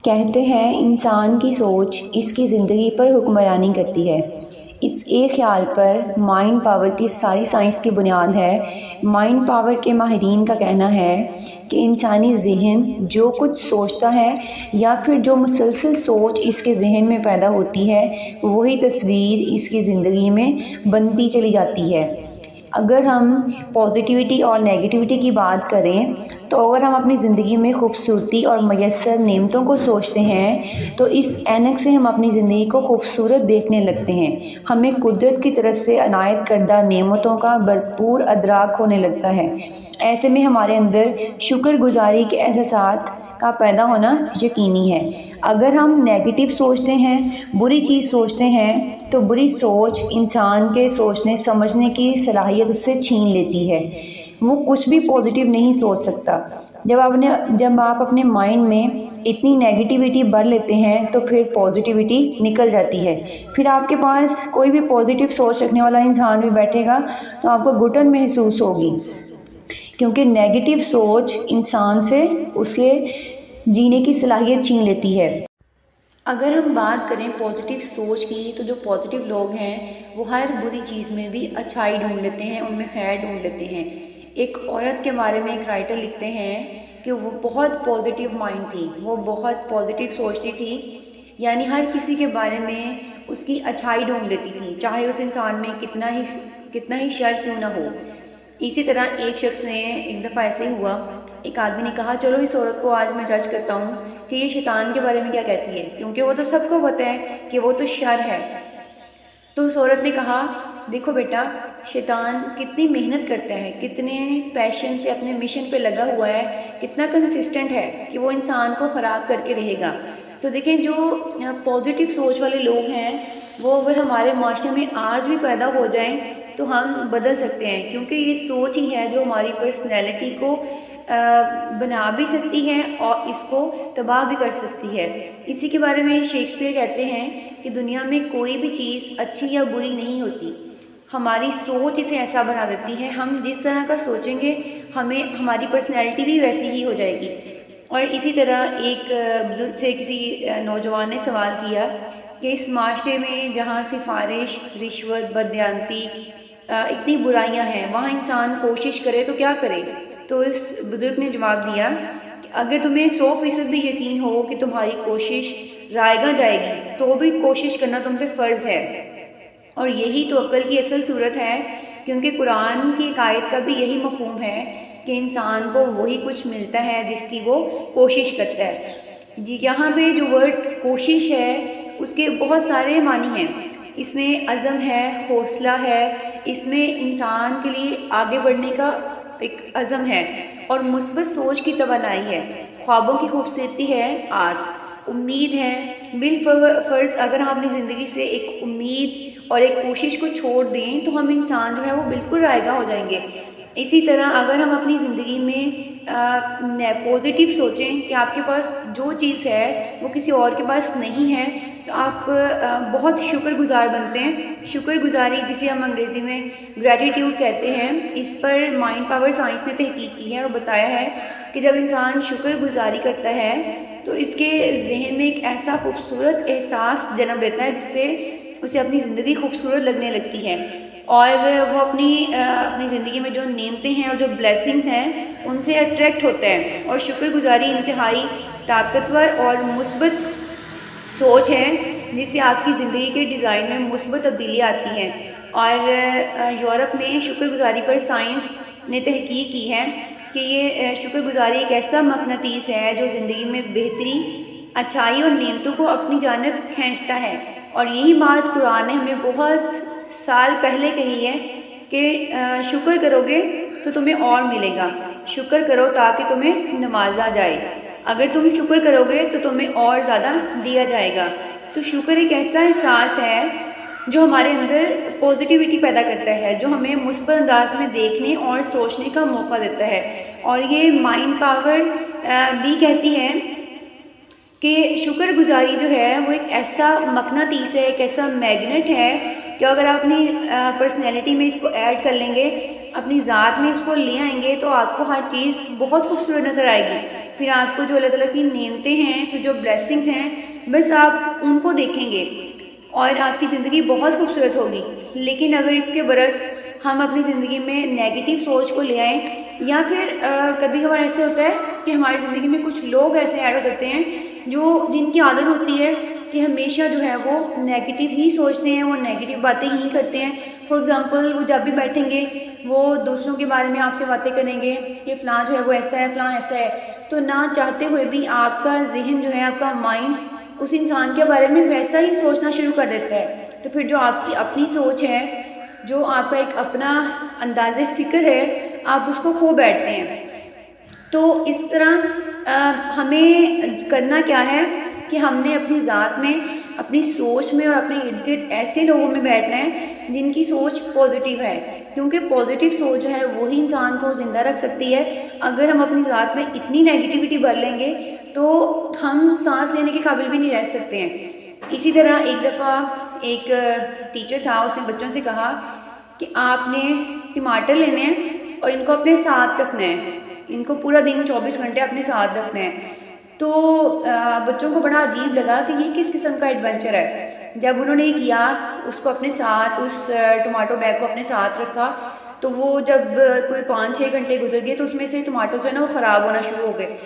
कहते हैं इंसान की सोच इसकी ज़िंदगी पर हुक्मरानी करती है। इस एक ख़्याल पर माइंड पावर की सारी साइंस की बुनियाद है। माइंड पावर के माहिरीन का कहना है कि इंसानी ज़हन जो कुछ सोचता है या फिर जो मुसलसल सोच इसके ज़हन में पैदा होती है, वही तस्वीर इसकी ज़िंदगी में बनती चली जाती है। अगर हम पॉजिटिविटी और नेगेटिविटी की बात करें, तो अगर हम अपनी ज़िंदगी में खूबसूरती और मयस्सर नेमतों को सोचते हैं, तो इस ऐनक से हम अपनी ज़िंदगी को खूबसूरत देखने लगते हैं। हमें कुदरत की तरफ से अनायत करदा नेमतों का भरपूर अदराक होने लगता है। ऐसे में हमारे अंदर शुक्रगुजारी के एहसास का पैदा होना यकीनी है। अगर हम नेगेटिव सोचते हैं, बुरी चीज़ सोचते हैं, तो बुरी सोच इंसान के सोचने समझने की सलाहियत उससे छीन लेती है। वो कुछ भी पॉजिटिव नहीं सोच सकता। जब आप अपने माइंड में इतनी नेगेटिविटी भर लेते हैं, तो फिर पॉजिटिविटी निकल जाती है। फिर आपके पास कोई भी पॉजिटिव सोच रखने वाला इंसान भी बैठेगा, तो आपको घुटन महसूस होगी, क्योंकि नेगेटिव सोच इंसान से उसके जीने की सलाहियत छीन लेती है। अगर हम बात करें पॉजिटिव सोच की, तो जो पॉजिटिव लोग हैं वो हर बुरी चीज़ में भी अच्छाई ढूंढ लेते हैं, उनमें खैर ढूंढ लेते हैं। एक औरत के बारे में एक राइटर लिखते हैं कि वो बहुत पॉजिटिव माइंड थी, वो बहुत पॉजिटिव सोचती थी, यानी हर किसी के बारे में उसकी अच्छाई ढूंढ लेती थी, चाहे उस इंसान में कितना ही शर क्यों ना हो। इसी तरह एक शख्स ने एक दफ़ा ऐसे ही हुआ, एक आदमी ने कहा चलो इस औरत को आज मैं जज करता हूँ कि ये शैतान के बारे में क्या कहती है, क्योंकि वो तो सबको पता है कि वो तो शर है। तो उस औरत ने कहा देखो बेटा, शैतान कितनी मेहनत करता है, कितने पैशन से अपने मिशन पे लगा हुआ है, कितना कंसिस्टेंट है कि वो इंसान को ख़राब करके रहेगा। तो देखें, जो पॉजिटिव सोच वाले लोग हैं वो अगर हमारे माशरे में आज भी पैदा हो जाएं तो हम बदल सकते हैं, क्योंकि ये सोच ही है जो हमारी पर्सनैलिटी को बना भी सकती है और इसको तबाह भी कर सकती है। इसी के बारे में शेक्सपियर कहते हैं कि दुनिया में कोई भी चीज़ अच्छी या बुरी नहीं होती, हमारी सोच इसे ऐसा बना देती है। हम जिस तरह का सोचेंगे हमें हमारी पर्सनैलिटी भी वैसी ही हो जाएगी। और इसी तरह एक बुजुर्ग से किसी नौजवान ने सवाल किया कि इस माशरे में जहाँ सिफारिश, रिश्वत, बदयांती इतनी बुराइयां हैं, वहाँ इंसान कोशिश करे तो क्या करे। तो इस बुजुर्ग ने जवाब दिया कि अगर तुम्हें 100% भी यकीन हो कि तुम्हारी कोशिश रायगा जाएगी, तो भी कोशिश करना तुम पे फ़र्ज़ है। और यही तो अक्ल की असल सूरत है, क्योंकि कुरान की एक आयत का भी यही मफ़हूम है कि इंसान को वही कुछ मिलता है जिसकी वो कोशिश करता है। जी, यहाँ पे जो वर्ड कोशिश है उसके बहुत सारे मानी हैं। इसमें अज़म है, हौसला है, इसमें इंसान के लिए आगे बढ़ने का एक अज़म है, और मुस्बत सोच की तवानाई है, ख्वाबों की खूबसूरती है, आस, उम्मीद है। बिलफर्ज अगर हम अपनी ज़िंदगी से एक उम्मीद और एक कोशिश को छोड़ दें तो हम इंसान जो है वो बिल्कुल रायगा हो जाएंगे। इसी तरह अगर हम अपनी ज़िंदगी में पॉजिटिव सोचें कि आपके पास जो चीज़ है वो किसी और के पास नहीं है, तो आप बहुत शुक्रगुजार बनते हैं। शुक्रगुजारी, जिसे हम अंग्रेज़ी में ग्रैटिट्यूड कहते हैं, इस पर माइंड पावर साइंस ने तहकीक की है और बताया है कि जब इंसान शुक्रगुजारी करता है तो इसके जहन में एक ऐसा खूबसूरत एहसास जन्म लेता है जिससे उसे अपनी ज़िंदगी खूबसूरत लगने लगती है, और वो अपनी ज़िंदगी में जो नेमतें हैं और जो ब्लेसिंग्स हैं उनसे अट्रैक्ट होता है। और शुक्रगुजारी इंतहाई ताकतवर और मुस्बत सोच है जिससे आपकी ज़िंदगी के डिज़ाइन में मुस्बत तब्दीली आती है। और यूरोप में शुक्रगुजारी पर साइंस ने तहकीक की है कि ये शुक्रगुजारी एक ऐसा मकनातीस है जो ज़िंदगी में बेहतरी, अच्छाई और नेमतों को अपनी जानब खींचता है। और यही बात कुरान ने हमें बहुत साल पहले कही है कि शुक्र करोगे तो तुम्हें और मिलेगा, शुक्र करो ताकि तुम्हें नवाजा जाए, अगर तुम शुक्र करोगे तो तुम्हें और ज़्यादा दिया जाएगा। तो शुक्र एक ऐसा एहसास है जो हमारे अंदर पॉजिटिविटी पैदा करता है, जो हमें मुस्बत अंदाज में देखने और सोचने का मौका देता है। और ये माइंड पावर भी कहती है कि शुक्रगुजारी जो है वो एक ऐसा मकनातीस है, एक ऐसा मैग्नेट है कि अगर आप अपनी पर्सनैलिटी में इसको ऐड कर लेंगे, अपनी ज़ात में इसको ले आएंगे, तो आपको हर चीज़ बहुत खूबसूरत नज़र आएगी। फिर आपको जो अल्लाह ताला की नेमतें हैं, फिर जो ब्लेसिंग्स हैं, बस आप उनको देखेंगे और आपकी ज़िंदगी बहुत खूबसूरत होगी। लेकिन अगर इसके बरक्स हम अपनी ज़िंदगी में नेगेटिव सोच को ले आएँ, या फिर कभी कभार ऐसे होता है कि हमारी ज़िंदगी में कुछ लोग ऐसे ऐड हो जाते हैं जिनकी आदत होती है कि हमेशा जो है वो नेगेटिव ही सोचते हैं, वो नेगेटिव बातें ही करते हैं। फॉर एग्ज़ाम्पल, वो जब भी बैठेंगे वो दूसरों के बारे में आपसे बातें करेंगे कि फ़लाँ जो है वो ऐसा है, फ़लाँ ऐसा है। तो ना चाहते हुए भी आपका जहन जो है, आपका माइंड उस इंसान के बारे में वैसा ही सोचना शुरू कर देता है। तो फिर जो आपकी अपनी सोच है, जो आपका एक अपना अंदाज़े फ़िक्र है, आप उसको खो बैठते हैं। तो इस तरह हमें करना क्या है कि हमने अपनी ज़ात में, अपनी सोच में और अपने इर्द गिर्द ऐसे लोगों में बैठना है जिनकी सोच पॉजिटिव है, क्योंकि पॉजिटिव सोच जो है वही इंसान को ज़िंदा रख सकती है। अगर हम अपनी ज़ात में इतनी नेगेटिविटी भर लेंगे तो हम सांस लेने के काबिल भी नहीं रह सकते हैं। इसी तरह एक दफ़ा एक टीचर था, उसने बच्चों से कहा कि आपने टमाटर लेने हैं और इनको अपने साथ रखना है, इनको पूरा दिन 24 घंटे अपने साथ रखना है। तो बच्चों को बड़ा अजीब लगा कि ये किस किस्म का एडवेंचर है। जब उन्होंने किया, उसको अपने साथ, उस टमाटो बैग को अपने साथ रखा, तो वो जब कोई 5-6 घंटे गुजर गए तो उसमें से टमाटो जो है ना वो ख़राब होना शुरू हो गए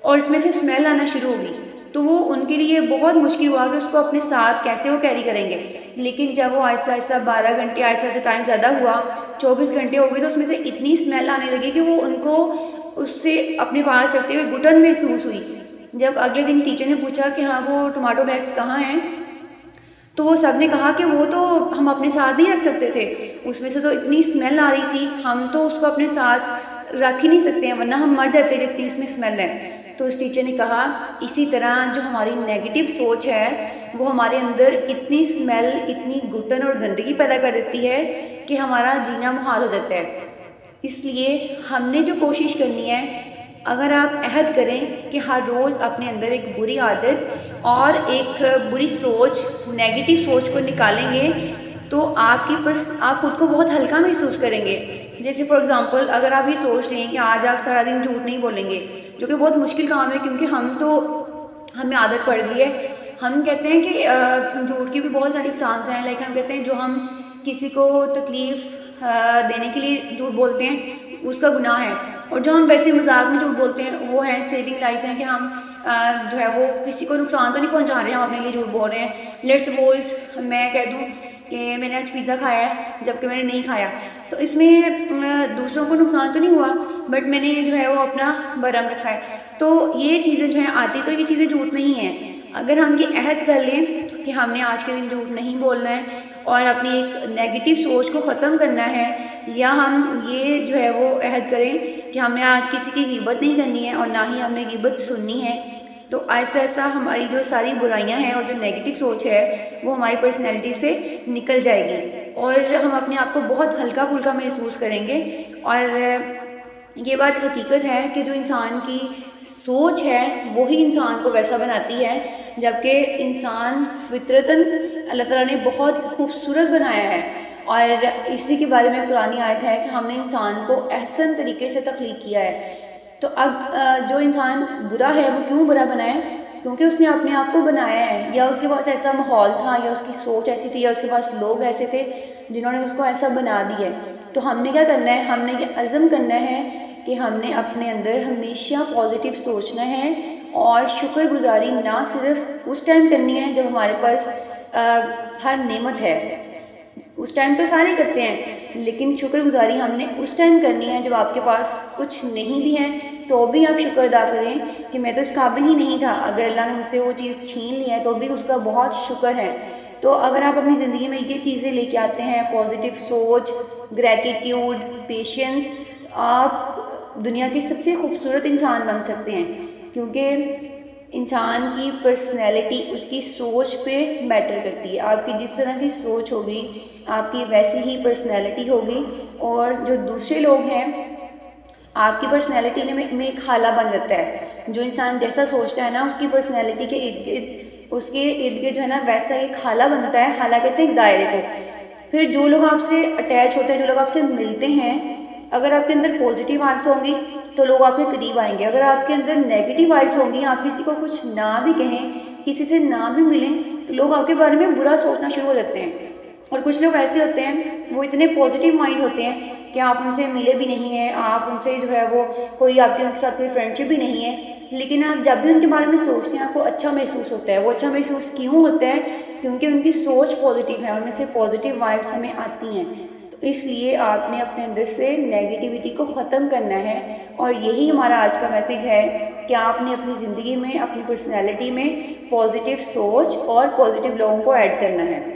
और इसमें से स्मेल आना शुरू हो गई। तो वो उनके लिए बहुत मुश्किल हुआ कि उसको अपने साथ कैसे वो कैरी करेंगे। लेकिन जब वो आहिस्ता आहिस्ता 12 घंटे, आहिस्ता आहिस्ता टाइम ज़्यादा हुआ, 24 घंटे हो गए, तो उसमें से इतनी स्मेल आने लगी कि वो उनको उससे अपने पास रखते हुए घुटन महसूस हुई। जब अगले दिन टीचर ने पूछा कि हाँ वो टमाटो बैग्स कहाँ हैं, तो वो सब ने कहा कि वो तो हम अपने साथ ही रख सकते थे, उसमें से तो इतनी स्मेल आ रही थी, हम तो उसको अपने साथ रख ही नहीं सकते हैं, वरना हम मर जाते जितनी उसमें स्मेल है। तो उस टीचर ने कहा इसी तरह जो हमारी नेगेटिव सोच है वो हमारे अंदर इतनी स्मेल, इतनी घुटन और गंदगी पैदा कर देती है कि हमारा जीना मुहाल हो जाता है। इसलिए हमने जो कोशिश करनी है, अगर आप अहद करें कि हर रोज़ अपने अंदर एक बुरी आदत और एक बुरी सोच, नेगेटिव सोच को निकालेंगे तो आप खुद को बहुत हल्का महसूस करेंगे। जैसे फॉर एग्ज़ाम्पल, अगर आप ये सोच लें कि आज आप सारा दिन झूठ नहीं बोलेंगे, जो कि बहुत मुश्किल काम है क्योंकि हमें आदत पड़ गई है। हम कहते हैं कि झूठ की भी बहुत सारी इकसाम्स हैं, लाइक हम कहते हैं जो हम किसी को तकलीफ़ देने के लिए झूठ बोलते हैं उसका गुनाह है, और जो हम वैसे मजाक में झूठ बोलते हैं वो है सेविंग लाइफ हैं कि हम जो है वो किसी को नुकसान तो नहीं पहुंचा रहे हैं, हम अपने लिए झूठ बोल रहे हैं। लेट्स सपोज मैं कह दूं कि मैंने आज पिज़्ज़ा खाया है जबकि मैंने नहीं खाया, तो इसमें दूसरों को नुकसान तो नहीं हुआ, बट मैंने जो है वो अपना बरम रखा है। तो ये चीज़ें जो हैं आती तो ये चीज़ें झूठ में ही हैं। अगर हम ये अहद कर लें कि हमने आज के दिन झूठ नहीं बोलना है और अपनी एक नेगेटिव सोच को ख़त्म करना है, या हम ये जो है वो अहद करें कि हमें आज किसी की ग़ीबत नहीं करनी है और ना ही हमें ग़ीबत सुननी है, तो ऐसा ऐसा हमारी जो सारी बुराइयां हैं और जो नेगेटिव सोच है वो हमारी पर्सनैलिटी से निकल जाएगी और हम अपने आप को बहुत हल्का फुल्का महसूस करेंगे। और ये बात हकीकत है कि जो इंसान की सोच है वही इंसान को वैसा बनाती है, जबकि इंसान फितरतन अल्लाह ताला ने बहुत खूबसूरत बनाया है। और इसी के बारे में कुरानी आयत है कि हमने इंसान को एहसन तरीके से तख्लीक किया है। तो अब जो इंसान बुरा है वो क्यों बुरा बना है? क्योंकि उसने अपने आप को बनाया है, या उसके पास ऐसा माहौल था, या उसकी सोच ऐसी थी, या उसके पास लोग ऐसे थे जिन्होंने उसको ऐसा बना दिया। तो हमने क्या करना है, हमने ये अज़म करना है कि हमने अपने अंदर हमेशा पॉजिटिव सोचना है और शुक्रगुजारी ना सिर्फ उस टाइम करनी है जब हमारे पास हर नेमत है, उस टाइम तो सारे करते हैं, लेकिन शुक्रगुजारी हमने उस टाइम करनी है जब आपके पास कुछ नहीं भी है तो भी आप शुक्र अदा करें कि मैं तो इस काबिल ही नहीं था, अगर अल्लाह ने मुझसे वो चीज़ छीन ली है तो भी उसका बहुत शुक्र है। तो अगर आप अपनी ज़िंदगी में ये चीज़ें लेके आते हैं, पॉजिटिव सोच, ग्रैटिट्यूड, पेशेंस, आप दुनिया के सबसे खूबसूरत इंसान बन सकते हैं। क्योंकि इंसान की पर्सनैलिटी उसकी सोच पे मैटर करती है। आपकी जिस तरह की सोच होगी आपकी वैसी ही पर्सनैलिटी होगी, और जो दूसरे लोग हैं आपकी पर्सनैलिटी में एक हाला बन जाता है। जो इंसान जैसा सोचता है ना उसकी पर्सनैलिटी के इर्द गिर्द, उसके इर्द गिर्द जो है ना वैसा एक हाला बनता है, हाला कहते हैं एक दायरे को। फिर जो लोग आपसे अटैच होते हैं, जो लोग आपसे मिलते हैं, अगर आपके अंदर पॉजिटिव वाइब्स होंगी तो लोग आपके करीब आएंगे। अगर आपके अंदर नेगेटिव वाइब्स होंगी, आप किसी को कुछ ना भी कहें, किसी से ना भी मिलें, तो लोग आपके बारे में बुरा सोचना शुरू हो जाते हैं। और कुछ लोग ऐसे होते हैं, वो इतने पॉजिटिव माइंड होते हैं कि आप उनसे मिले भी नहीं हैं, आप उनसे जो है वो कोई आपके उनके साथ कोई फ्रेंडशिप भी नहीं है, लेकिन आप जब भी उनके बारे में सोचते हैं आपको अच्छा महसूस होता है। वो अच्छा महसूस क्यों होता है? क्योंकि उनकी सोच पॉजिटिव है, उनमें से पॉजिटिव वाइब्स हमें आती हैं। तो इसलिए आपने अपने अंदर से नेगेटिविटी को ख़त्म करना है, और यही हमारा आज का मैसेज है कि आपने अपनी ज़िंदगी में, अपनी पर्सनैलिटी में पॉजिटिव सोच और पॉजिटिव लोगों को ऐड करना है।